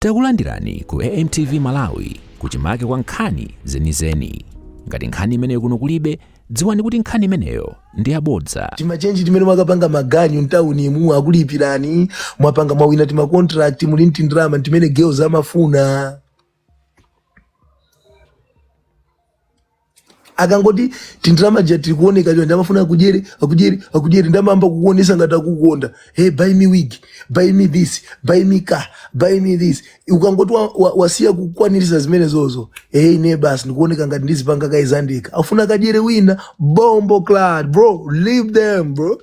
Takulandirani ku AMTV Malawi kuchimake kwa nkhani zenizeni. Ngati nkhani imeneyo kuno kulibe, dziwani kuti nkhani imeneyo ndi yabodza. Timachenji timene mwakapanga maganyu mtauni mu akulipirani, mwapanga mwawina tima contract muli ntindrama timene girls amafuna. Akangoti tindrama jati kuoneka jo ndamafuna akujeri ndamamba kukuonesa ngata kukonda. Hey, buy me wig, buy me this, buy me car, buy me this. Ukangoti wasia kukwanirisa zimene zozo. Hey neighbors ndikuoneka ngati ndizipanga kaizandika. Afuna kajere wina bombo clad, bro, leave them, bro.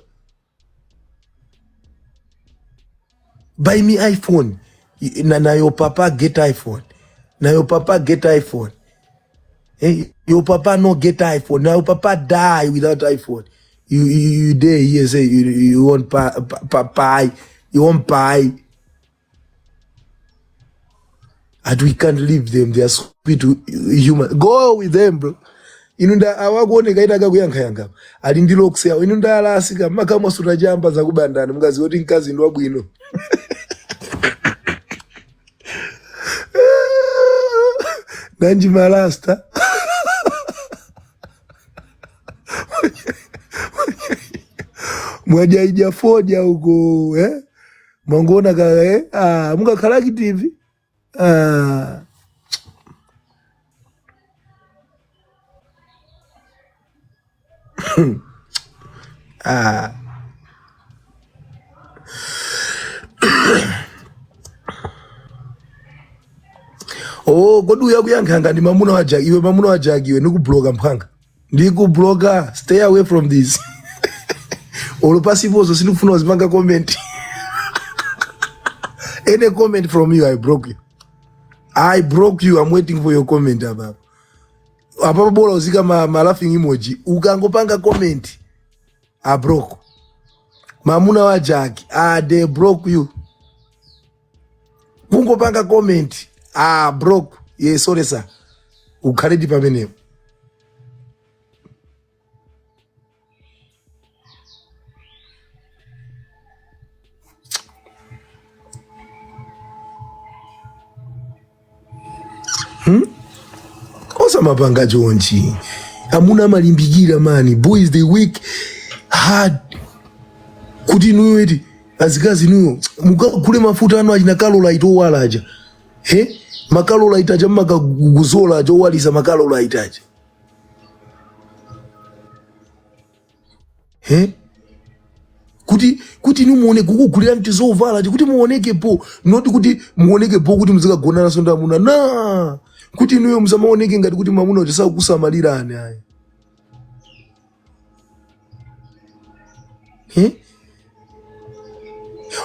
Buy me iPhone. Na your papa get iPhone. Na your papa get iPhone. Hey, your papa no get iPhone. Now your papa die without iPhone. You there here say you want pie. You want pie. And we can't leave them. They are sweet human. Go with them, bro. Inunda awagone kaita kakuyanga yanga. Alindilo kusea. Inunda alasika. Makama sutajamba za kubandana. Mkazi woti nkazi ndo wabwino. Nanji malasta. Mwaja ija foja huko, Mwangona ka, Munga kalaki TV. Oh, godu ya kuyankanga ni mamuna wajagi, iwe mamuna wajagi, iwe nuku bloga mpanga. Ndiku bloga, stay away from this. Olo pasivozo sinufuna wazimanga comment. Any comment from you, I broke you. I broke you, I'm waiting for your comment ababa. Ababa bola uzika ma laughing emoji. Ukangopanga comment. I broke. Mamuna wajagi, they broke you. Ungopanga comment. Broke. Yes, sorry sir. Ukaredi pamene. Osa mapanga jonchi. Amuna malimbikira mani. Boys they weak hard. Kuti nuyo eti azikazi nuyo kule mafuta anu ajina kalola ito wala aja. Makalola itaja maka guzola aja walisa makalola itaja. Kuti nu muone kukukulira mtizo vala aja. Kuti muoneke po. Noti kuti muoneke po kuti mzika gona na sonda muna. Na kuti nuyo mzama oneke ngati kuti mamuna utisa kusamalira ane haya.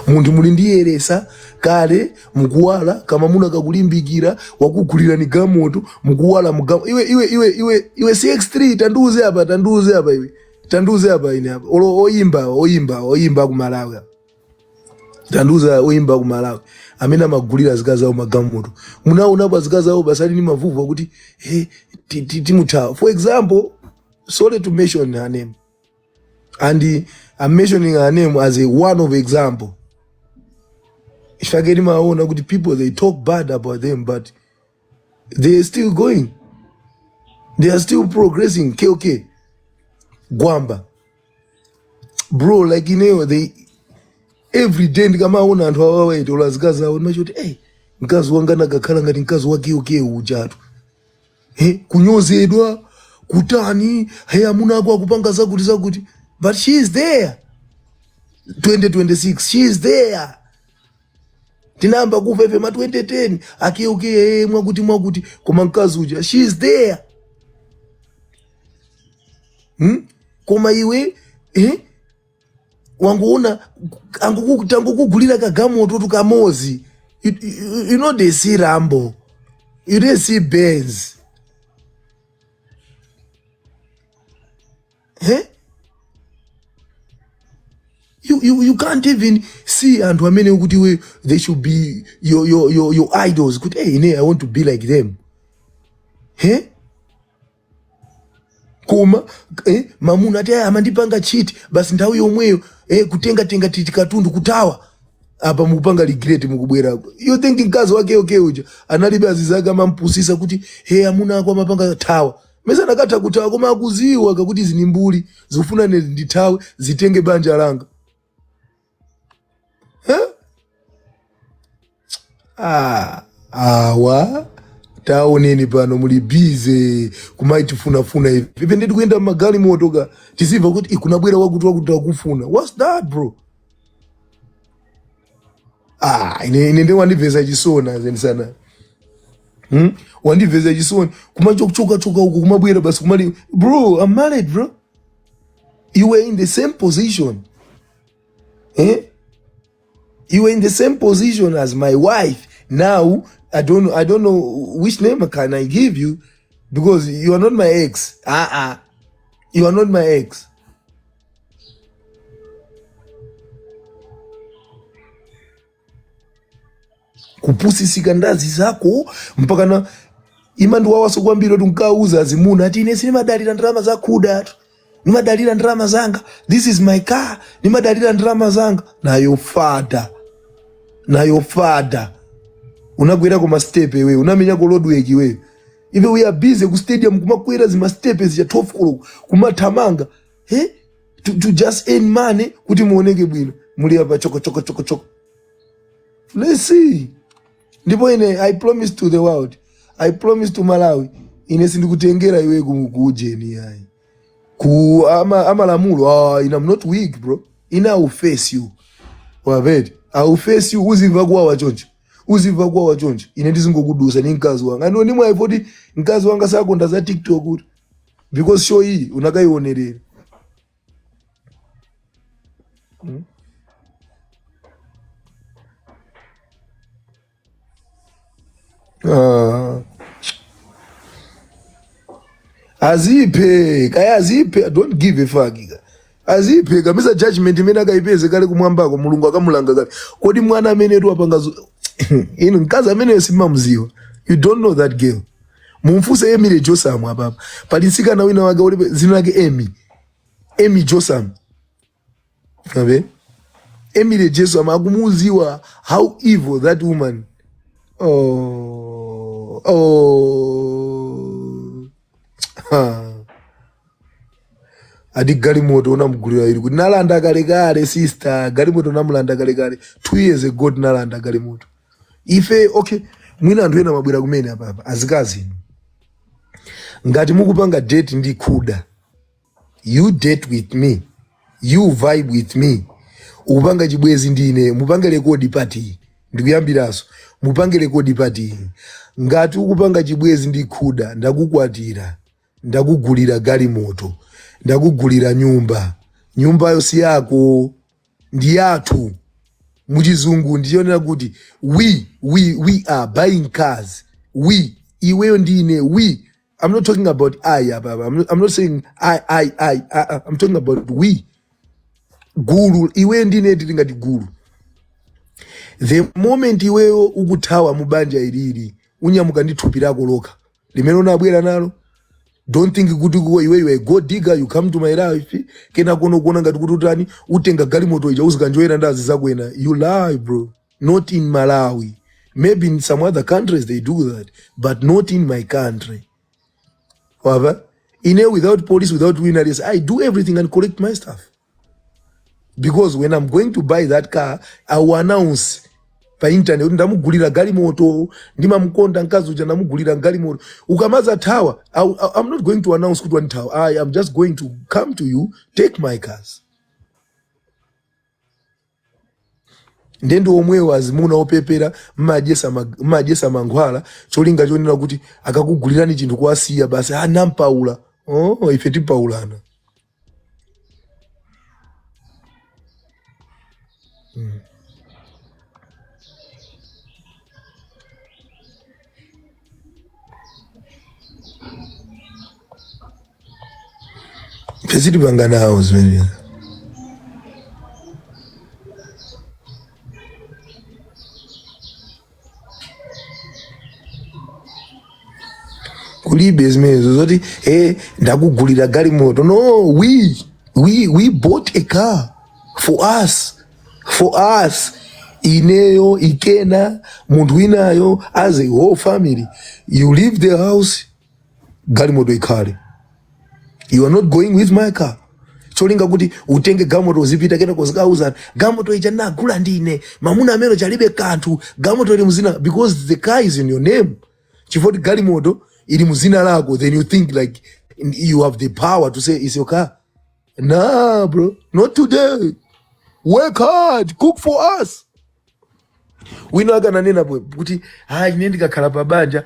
Muntu mulindiyeresa kale mukuwala kama muna kakulimbikira wakugulira ni gamoto mukuwala mugamoto iwe CX3 tanduze hapa ini hapa oyimba ku Malawi tanduza oyimba ku Malawi amena magulira zikaza magamoto munaona pa zikaza basali ni mavuvu kuti timutha. For example, sorry to mention her name, and I'm mentioning her name as a one of example. If I get my own, good people, they talk bad about them, but they are still going. They are still progressing. Okay. Gwamba. Bro, like, they every day, kama ona antu hawa ito, lazikaza, unajoti, nkazu wangana kakala ngati nkazu waki ujatu. Kunyoze edwa, kutani, amuna kwa kupanga zakuti. But she is there. 2026, she is there. Tinamba kufefe ma 2010 mwakuti koma nkazi uja, she is there. Koma iwe wanguona tangu kugulira kagamoto tukamozi. You know they see Rambo, you don't see Benz. You can't even see and women they should be your idols. Good, I want to be like them. Koma mamuna ati amandipanga cheat basi ndawo yomweyo kutenga titi katundu kutawa apa mukupanga regret mukubwera. You think mkazi wake okay uja analibe azizake amampusisa kuti hey amuna ako amapanga thawa. Mesa nakatha kuthawa koma akuziwa kakuti zinimbuli zikufuna ndithawe zitenge banja langa. Awa taoneni pano muli bize kumaiti funa hivi. Vipi nditi kuenda magali motoka tisiva kuti ikunabwera wakuti wakufuna. What's that bro? Ine ndi wandiveza chisona zeni sana. Wandiveza chisona kumachoka huko kumabwera basi kumali bro, I'm married bro. You were in the same position. You were in the same position as my wife. Now I don't know which name can I give you because you are not my ex. You are not my ex. Kupusisika ndazi zako mpaka na imandu wawaso kwambira tunkauza azimuna ati ine sine madalira ndrama za Khuda atu ni madalira ndrama zanga, this is my car ni madalira ndrama zanga. Na your father unagwera kwa step wewe unamenya ko roadwork wewe ive we are busy ku stadium kumakwera zima steps ya 12 kolo kumathamanga to just earn money kuti muoneke bwino muli apa choko. Let's see. Ndipo ine I promise to the world, I promise to Malawi ine sindikutengera iwe kujeni yayi ku amalamulo. I'm not weak bro, ina will face you wabedi. I will face you. Uziva kwa wachonje ine ndizingokudusa ni mkazi wanga ano nimwe ayipoti mkazi wanga sakonda za TikTok kuti because show hii unakaionerera. Azipe kaya azipe, don't give a fuck. Azipe kamisa judgment imene akaipeze kale kumwambako mulungu akamulanga kale kodi mwana amene tu apangazo ino mkazi amene simamziwa. You don't know that girl. Mumfuse Emily Josam apapa palisika na wina wake uli zina lake Emi Josam abe Emily Josam akumuziwa how evil that woman. Adi galimoto unamugulira ili kuti nalanda kale sister galimoto namulanda kale 2 years ago nalanda galimoto ife. Okay, mwina anthu ena mabwera kumene apapa azikazi ngati mukupanga date ndi Khuda, you date with me, you vibe with me, upanga chibwezi ndine mupange record party ndikuyambiraso mupange record party. Ngati ukupanga chibwezi ndi Khuda ndakukwatira ndakugulira galimoto ndakugulira nyumba si yako ndi yathu. Muchizungu ndiyonera kuti we are buying cars. Iweyo ndine we. I'm not talking about I'm not saying I. I'm talking about we. Gulu iweyo ndine titingati gulu. The moment iweyo ukuthawa mubanja ilili unyamuka ndi thupi lako lokha limene unabwera nalo. Don't think kuti iwe you a gold digger, you come to my life kena kuona ngati kuti utani utenga galimoto ija uzikanjoyera ndazi zakwena. You lie bro. Not in Malawi. Maybe in some other countries they do that, but not in my country. However, without police, without witnesses, I do everything and collect my stuff. Because when I'm going to buy that car, I will announce pa internet ndamugulira galimoto ndimamkonda nkazi uja ndamugulira galimoto ukamaza thawa. I'm not going to announce kuti thawa. I am just going to come to you, take my cars. Ndendo omwewa azimuna opepera majesa mangwala cholinga chonena kuti akakugulirani chinthu kwasiya basi nampaula. Ife tipaulana. Pesiti bangana house maybe. Kulibe zmezo zoti ndakugulira galimoto. No, we bought a car for us. ineyo ikena muntu winayo as a whole family, you leave the house, galimoto ikhale. You are not going with my car. Cholinga kuti utenge galimoto uzipita kena kozikauza galimoto ija nagula ndine mamuna amene chalibe kanthu galimoto ili muzina, because the car is in your name. Chifoti galimoto ili muzina lako, then you think like you have the power to say it's your car. Nah bro, not today. Work hard, cook for us. Winaga nanena kuti inendi kakhala pabanja,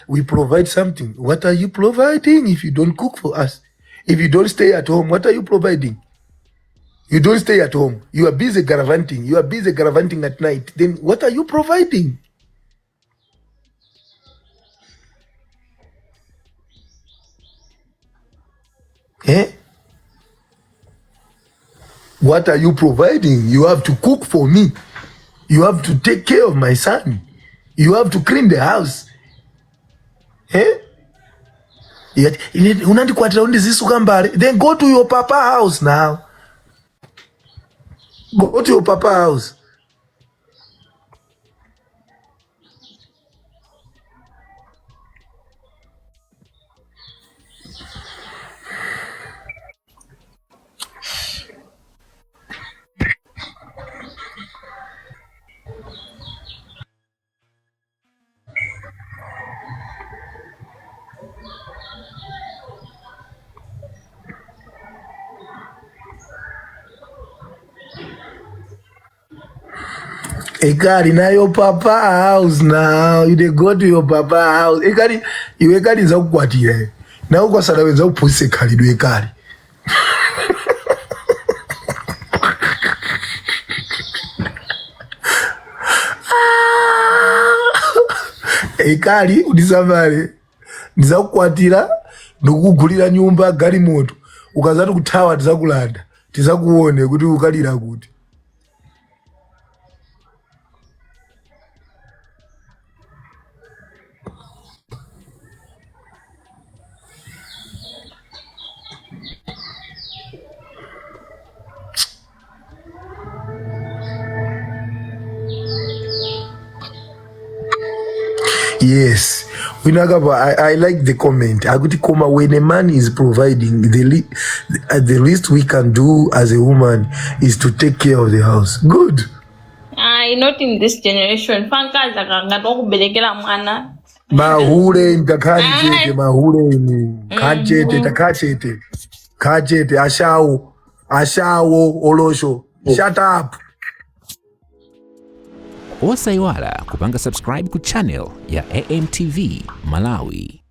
we provide something. What are you providing if you don't cook for us? If you don't stay at home, what are you providing? You don't stay at home. You are busy gallivanting. You are busy gallivanting at night. Then what are you providing? Eh? What are you providing? You have to cook for me. You have to take care of my son. You have to clean the house. Eh? Then go to your papa house now. Go to your papa house. Ekari na your papa house now. You dey go to your papa house. Ekari, you ekari za kukwatira. Na uko sadaweza upuse khalidwe ekari. Ekari udisamale. Ndiza kukwatira ndokugulira nyumba galimoto. Ukazati kuthawa tizakulanda. Tizakuone kuti ukalira kuti. Yes, I like the comment. When a man is providing, the least we can do as a woman is to take care of the house. Good. Not in this generation. Mahure mtakari chete, mahure ni kachete, takachete, kachete, ashawo, olosho. Shut up. Osaiwala kupanga subscribe ku channel ya AMTV Malawi.